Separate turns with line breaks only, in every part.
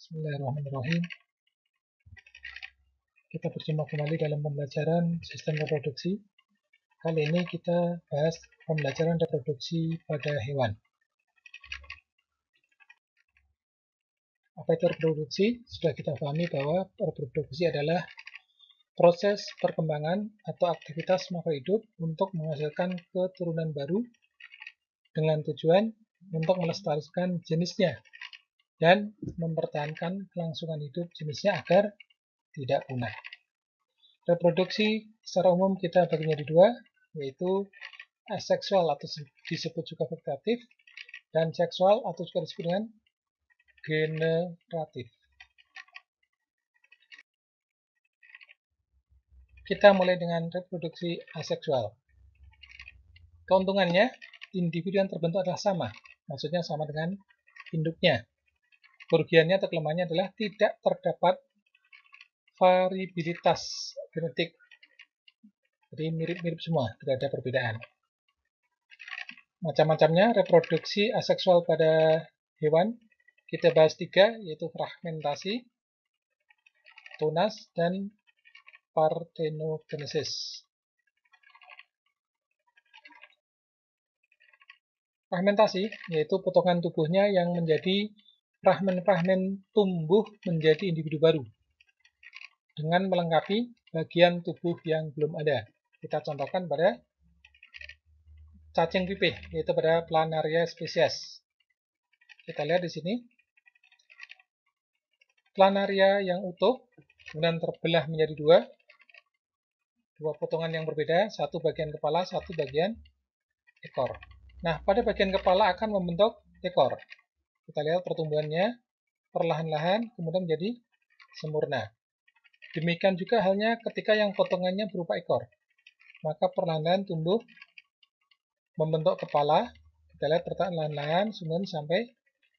Bismillahirrahmanirrahim. Kita berjumpa kembali dalam pembelajaran sistem reproduksi. Kali ini kita bahas pembelajaran reproduksi pada hewan. Apa itu reproduksi? Sudah kita pahami bahwa reproduksi adalah proses perkembangan atau aktivitas makhluk hidup untuk menghasilkan keturunan baru dengan tujuan untuk melestarikan jenisnya dan mempertahankan kelangsungan hidup jenisnya agar tidak punah. Reproduksi secara umum kita bagi menjadi dua, yaitu aseksual atau disebut juga vegetatif, dan seksual atau juga disebut dengan generatif. Kita mulai dengan reproduksi aseksual. Keuntungannya, individu yang terbentuk adalah sama, maksudnya sama dengan induknya. Kerugiannya atau kelemahannya adalah tidak terdapat variabilitas genetik. Jadi mirip-mirip semua, tidak ada perbedaan. Macam-macamnya reproduksi aseksual pada hewan kita bahas tiga, yaitu fragmentasi, tunas, dan parthenogenesis. Fragmentasi yaitu potongan tubuhnya yang menjadi fragmen-fragmen tumbuh menjadi individu baru dengan melengkapi bagian tubuh yang belum ada. Kita contohkan pada cacing pipih, yaitu pada Planaria spesies. Kita lihat di sini. Planaria yang utuh kemudian terbelah menjadi dua potongan yang berbeda, satu bagian kepala, satu bagian ekor. Nah, pada bagian kepala akan membentuk ekor. Kita lihat pertumbuhannya perlahan-lahan kemudian menjadi sempurna. Demikian juga halnya ketika yang potongannya berupa ekor. Maka perlahan-lahan tumbuh membentuk kepala. Kita lihat perlahan-lahan sampai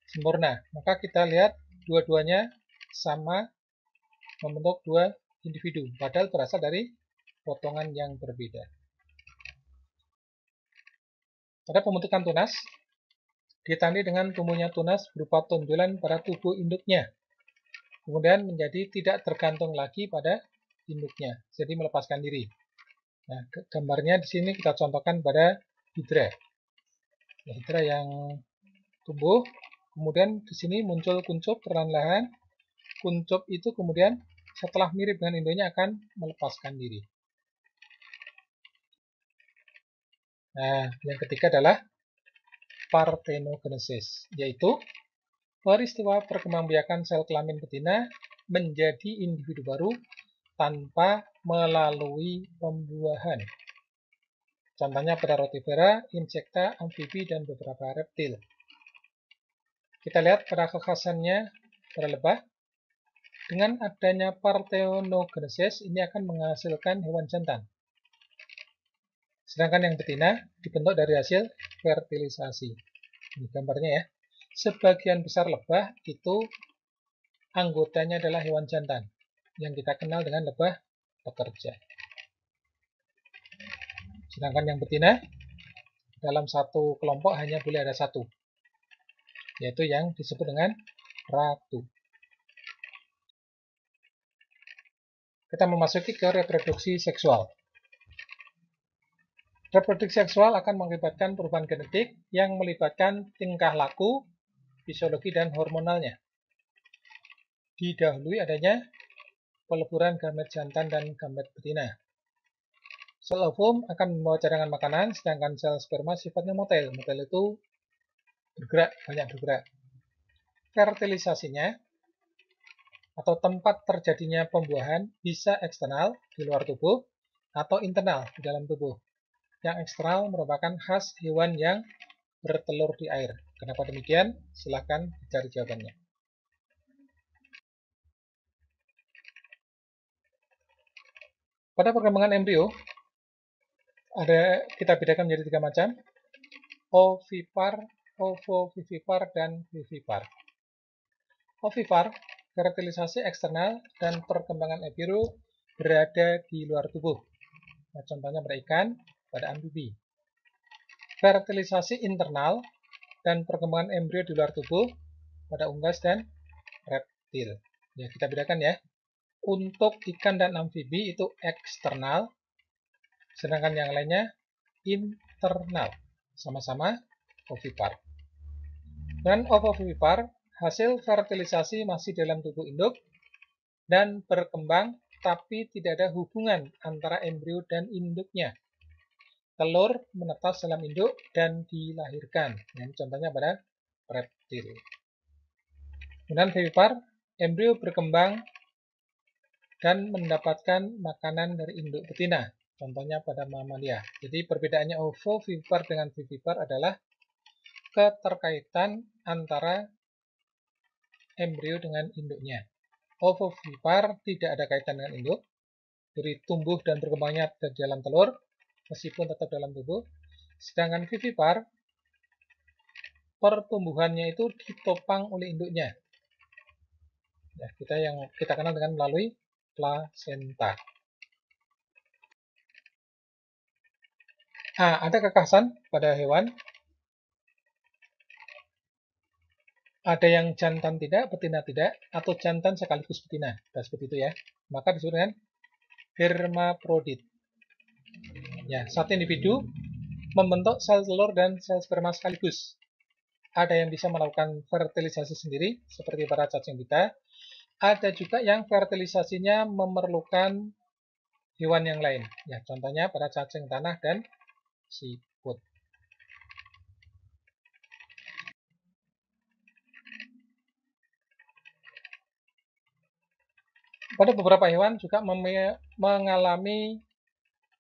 sempurna. Maka kita lihat dua-duanya sama membentuk dua individu, padahal berasal dari potongan yang berbeda. Pada pembentukan tunas, ditandai dengan tumbuhnya tunas berupa tonjolan pada tubuh induknya. Kemudian menjadi tidak tergantung lagi pada induknya, jadi melepaskan diri. Nah, gambarnya di sini kita contohkan pada hidra. Hidra yang tumbuh, kemudian di sini muncul kuncup perlahan-lahan. Kuncup itu kemudian setelah mirip dengan induknya akan melepaskan diri. Nah, yang ketiga adalah parthenogenesis, yaitu peristiwa perkembangbiakan sel kelamin betina menjadi individu baru tanpa melalui pembuahan. Contohnya pada rotivera, insekta, amfibi, dan beberapa reptil. Kita lihat pada kekhasannya pada lebah. Dengan adanya parthenogenesis, ini akan menghasilkan hewan jantan. Sedangkan yang betina dibentuk dari hasil fertilisasi. Ini gambarnya ya. Sebagian besar lebah itu anggotanya adalah hewan jantan, yang kita kenal dengan lebah pekerja. Sedangkan yang betina, dalam satu kelompok hanya boleh ada satu, yaitu yang disebut dengan ratu. Kita memasuki ke reproduksi seksual. Reproduksi seksual akan mengakibatkan perubahan genetik yang melibatkan tingkah laku, fisiologi, dan hormonalnya. Didahului adanya peleburan gamet jantan dan gamet betina. Sel ovum akan membawa cadangan makanan, sedangkan sel sperma sifatnya motel. Motel itu bergerak, banyak bergerak. Fertilisasinya atau tempat terjadinya pembuahan bisa eksternal di luar tubuh atau internal di dalam tubuh. Yang eksternal merupakan khas hewan yang bertelur di air. Kenapa demikian? Silahkan dicari jawabannya. Pada perkembangan embrio, kita bedakan menjadi tiga macam: ovipar, ovovivipar, dan vivipar. Ovipar, fertilisasi eksternal dan perkembangan embrio berada di luar tubuh. Nah, contohnya pada ikan, pada amfibi. Fertilisasi internal dan perkembangan embrio di luar tubuh pada unggas dan reptil. reptil. Ya, kita bedakan ya. Untuk ikan dan amfibi itu eksternal, sedangkan yang lainnya internal, sama-sama ovipar. Dan ovovivipar, hasil fertilisasi masih dalam tubuh induk dan berkembang, tapi tidak ada hubungan antara embrio dan induknya. Telur menetas dalam induk dan dilahirkan. Nah, contohnya pada reptil. Kemudian vivipar, embrio berkembang dan mendapatkan makanan dari induk betina. Contohnya pada mamalia. Jadi perbedaannya ovovivipar dengan vivipar adalah keterkaitan antara embrio dengan induknya. Ovovivipar tidak ada kaitan dengan induk, jadi tumbuh dan berkembangnya di dalam telur, meskipun tetap dalam tubuh. Sedangkan vivipar, pertumbuhannya itu ditopang oleh induknya. Ya, kita kenal dengan melalui plasenta. Ada kekhasan pada hewan. Ada yang jantan tidak, betina tidak, atau jantan sekaligus betina. Nah, seperti itu ya. Maka disebut dengan hermaprodit. Ya, satu individu membentuk sel telur dan sel sperma sekaligus. Ada yang bisa melakukan fertilisasi sendiri, seperti para cacing pita. Ada juga yang fertilisasinya memerlukan hewan yang lain. Ya, contohnya pada cacing tanah dan siput. Pada beberapa hewan juga mengalami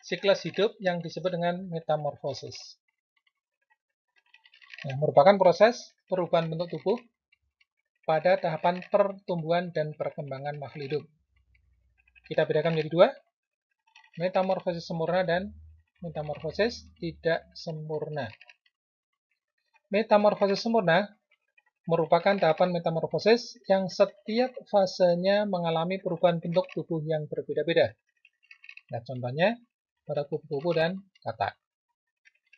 siklus hidup yang disebut dengan metamorfosis. Ya, merupakan proses perubahan bentuk tubuh pada tahapan pertumbuhan dan perkembangan makhluk hidup. Kita bedakan menjadi dua, metamorfosis sempurna dan metamorfosis tidak sempurna. Metamorfosis sempurna merupakan tahapan metamorfosis yang setiap fasenya mengalami perubahan bentuk tubuh yang berbeda-beda. Nah, contohnya pada kupu-kupu dan katak.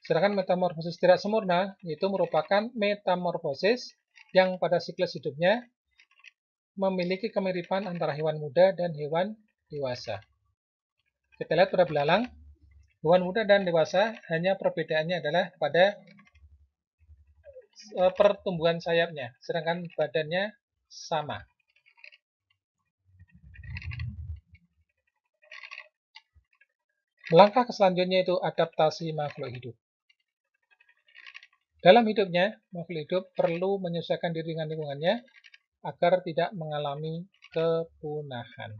Sedangkan metamorfosis tidak sempurna itu merupakan metamorfosis yang pada siklus hidupnya memiliki kemiripan antara hewan muda dan hewan dewasa. Kita lihat pada belalang, hewan muda dan dewasa hanya perbedaannya adalah pada pertumbuhan sayapnya, sedangkan badannya sama. Langkah selanjutnya itu adaptasi makhluk hidup. Dalam hidupnya, makhluk hidup perlu menyesuaikan diri dengan lingkungannya agar tidak mengalami kepunahan.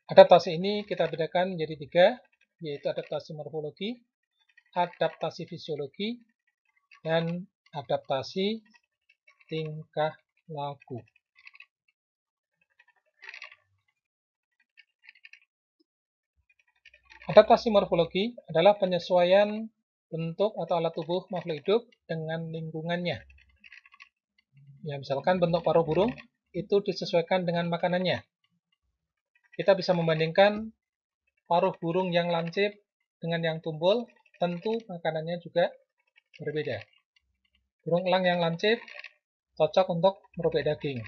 Adaptasi ini kita bedakan menjadi tiga, yaitu adaptasi morfologi, adaptasi fisiologi, dan adaptasi tingkah laku. Adaptasi morfologi adalah penyesuaian bentuk atau alat tubuh makhluk hidup dengan lingkungannya. Ya, misalkan bentuk paruh burung itu disesuaikan dengan makanannya. Kita bisa membandingkan paruh burung yang lancip dengan yang tumpul, tentu makanannya juga berbeda. Burung elang yang lancip cocok untuk merobek daging.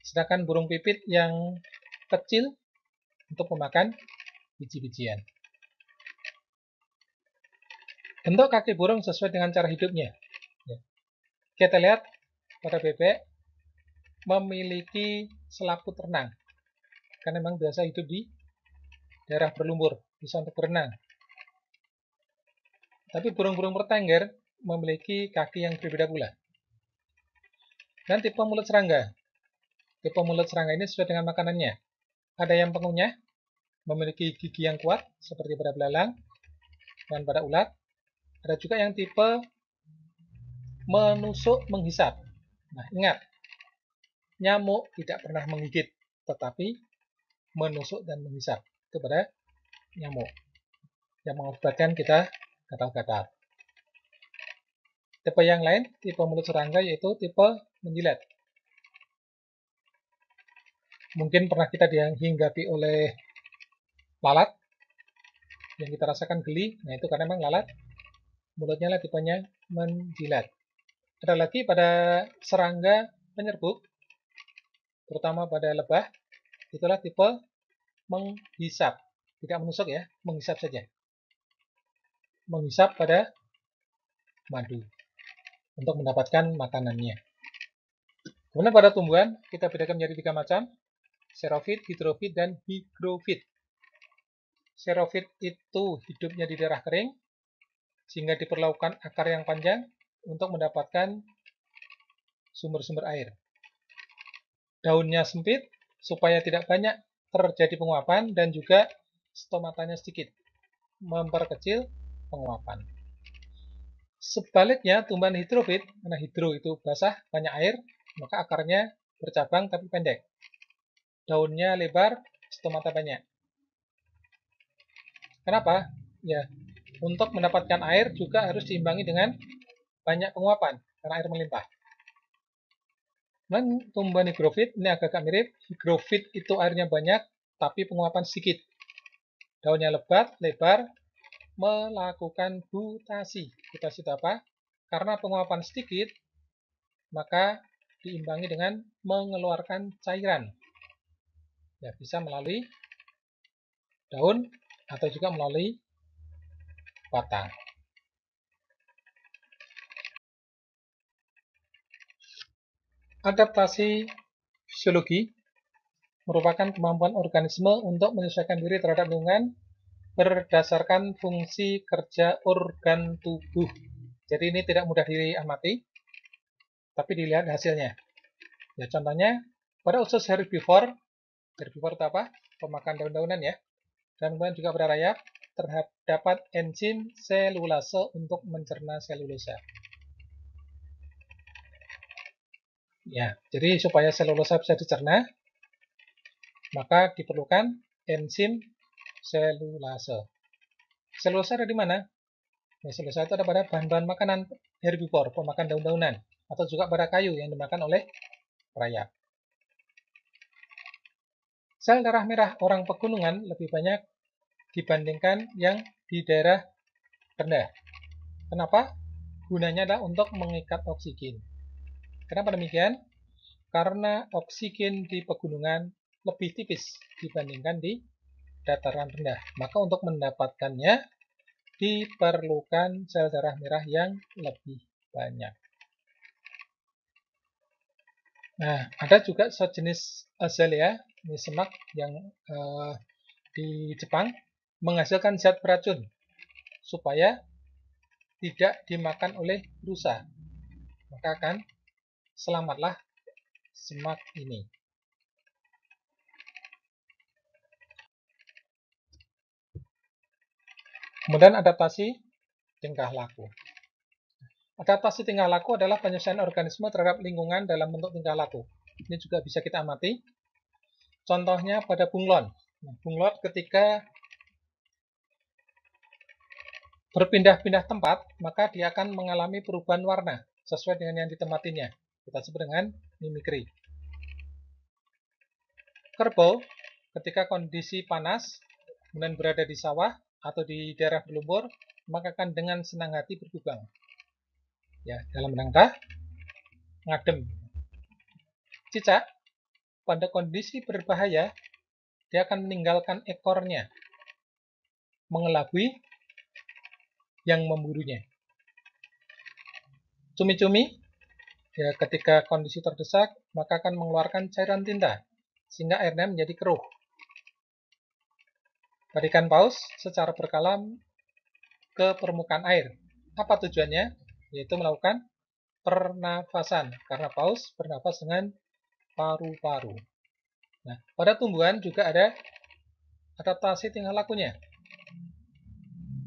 Sedangkan burung pipit yang kecil untuk memakan biji-bijian. Bentuk kaki burung sesuai dengan cara hidupnya. Kita lihat pada bebek memiliki selaput renang. Karena memang biasa hidup di daerah berlumpur, bisa untuk berenang. Tapi burung-burung pertengger memiliki kaki yang berbeda pula. Dan tipe mulut serangga. Tipe mulut serangga ini sesuai dengan makanannya. Ada yang pengunyah, memiliki gigi yang kuat, seperti pada belalang dan pada ulat. Ada juga yang tipe menusuk menghisap. Nah, ingat, nyamuk tidak pernah menggigit, tetapi menusuk dan menghisap. Itu pada nyamuk yang mengakibatkan kita gatal-gatal. Tipe yang lain, tipe mulut serangga, yaitu tipe menjilat. Mungkin pernah kita dihinggapi oleh lalat, yang kita rasakan geli. Nah, itu karena memang lalat mulutnya lah tipenya menjilat. Ada lagi pada serangga penyerbuk, terutama pada lebah, itulah tipe menghisap. Tidak menusuk ya, menghisap saja. Menghisap pada madu untuk mendapatkan makanannya. Kemudian pada tumbuhan, kita bedakan menjadi 3 macam, xerofit, hidrofit, dan hygrofit. Xerofit itu hidupnya di daerah kering, sehingga diperlukan akar yang panjang untuk mendapatkan sumber-sumber air. Daunnya sempit, supaya tidak banyak terjadi penguapan, dan juga stomatanya sedikit, memperkecil penguapan. Sebaliknya, tumbuhan hidrofit, karena hidro itu basah, banyak air, maka akarnya bercabang tapi pendek. Daunnya lebar, stomata banyak. Kenapa? Ya, untuk mendapatkan air juga harus diimbangi dengan banyak penguapan, karena air melimpah. Dan tumbuhan hygrofit, ini agak mirip. Hygrofit itu airnya banyak, tapi penguapan sedikit. Daunnya lebat, lebar, melakukan gutasi. Gutasi itu apa? Karena penguapan sedikit, maka diimbangi dengan mengeluarkan cairan. Ya, bisa melalui daun atau juga melalui batang. Adaptasi fisiologi merupakan kemampuan organisme untuk menyesuaikan diri terhadap lingkungan berdasarkan fungsi kerja organ tubuh. Jadi ini tidak mudah diamati, tapi dilihat hasilnya. Ya, contohnya, pada usus herbivore itu apa? Pemakan daun-daunan ya. Dan kemudian juga pada rayap, terdapat enzim selulase untuk mencerna selulosa. Ya, jadi supaya selulosa bisa dicerna, maka diperlukan enzim selulase. Selulosa ada di mana? Ya, selulosa itu ada pada bahan-bahan makanan herbivore, pemakan daun-daunan, atau juga pada kayu yang dimakan oleh rayap. Sel darah merah orang pegunungan lebih banyak dibandingkan yang di daerah rendah. Kenapa? Gunanya adalah untuk mengikat oksigen. Kenapa demikian? Karena oksigen di pegunungan lebih tipis dibandingkan di dataran rendah. Maka untuk mendapatkannya diperlukan sel darah merah yang lebih banyak. Nah, ada juga sejenis azalea, ini semak yang di Jepang, menghasilkan zat beracun supaya tidak dimakan oleh rusa. Maka akan selamatlah semak ini. Kemudian adaptasi tingkah laku. Adaptasi tingkah laku adalah penyesuaian organisme terhadap lingkungan dalam bentuk tingkah laku. Ini juga bisa kita amati. Contohnya pada bunglon. Bunglon ketika berpindah-pindah tempat, maka dia akan mengalami perubahan warna sesuai dengan yang ditempatinya. Kita sebut dengan mimikri. Kerbau ketika kondisi panas, kemudian berada di sawah atau di daerah berlumpur, maka akan dengan senang hati berkubang. Ya, dalam rangka ngadem. Cicak pada kondisi berbahaya, dia akan meninggalkan ekornya, mengelabui yang memburunya. Cumi-cumi, ya, ketika kondisi terdesak, maka akan mengeluarkan cairan tinta, sehingga airnya menjadi keruh. Pada ikan paus, secara berkala ke permukaan air. Apa tujuannya? Yaitu melakukan pernafasan, karena paus bernafas dengan paru-paru. Nah, pada tumbuhan juga ada adaptasi tingkah lakunya.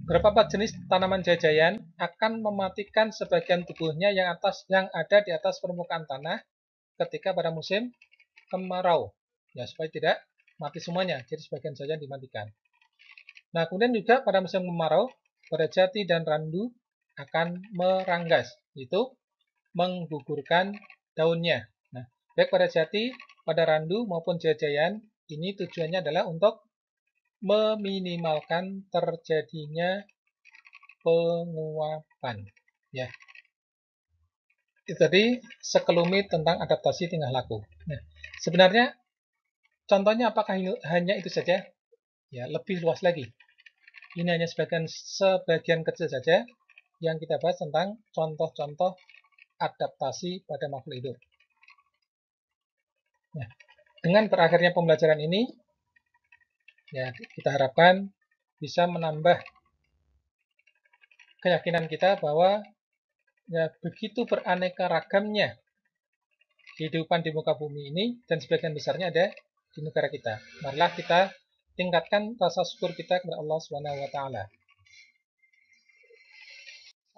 Beberapa jenis tanaman jajayan akan mematikan sebagian tubuhnya yang ada di atas permukaan tanah ketika pada musim kemarau. Ya, supaya tidak mati semuanya, jadi sebagian saja dimatikan. Nah, kemudian juga pada musim kemarau, pada jati dan randu akan meranggas, yaitu menggugurkan daunnya. Nah, baik pada jati, pada randu maupun jajayan, ini tujuannya adalah untuk meminimalkan terjadinya penguapan. Ya, itu tadi sekelumit tentang adaptasi tingkah laku. Nah, sebenarnya contohnya apakah hanya itu saja? Ya, lebih luas lagi. Ini hanya sebagian kecil saja yang kita bahas tentang contoh-contoh adaptasi pada makhluk hidup. Nah, dengan berakhirnya pembelajaran ini, ya kita harapkan bisa menambah keyakinan kita bahwa ya begitu beraneka ragamnya kehidupan di muka bumi ini dan sebagian besarnya ada di negara kita. Marilah kita tingkatkan rasa syukur kita kepada Allah Subhanahu wa taala.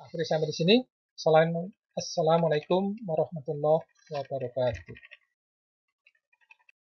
Akhirnya sampai di sini. Assalamualaikum warahmatullahi wabarakatuh.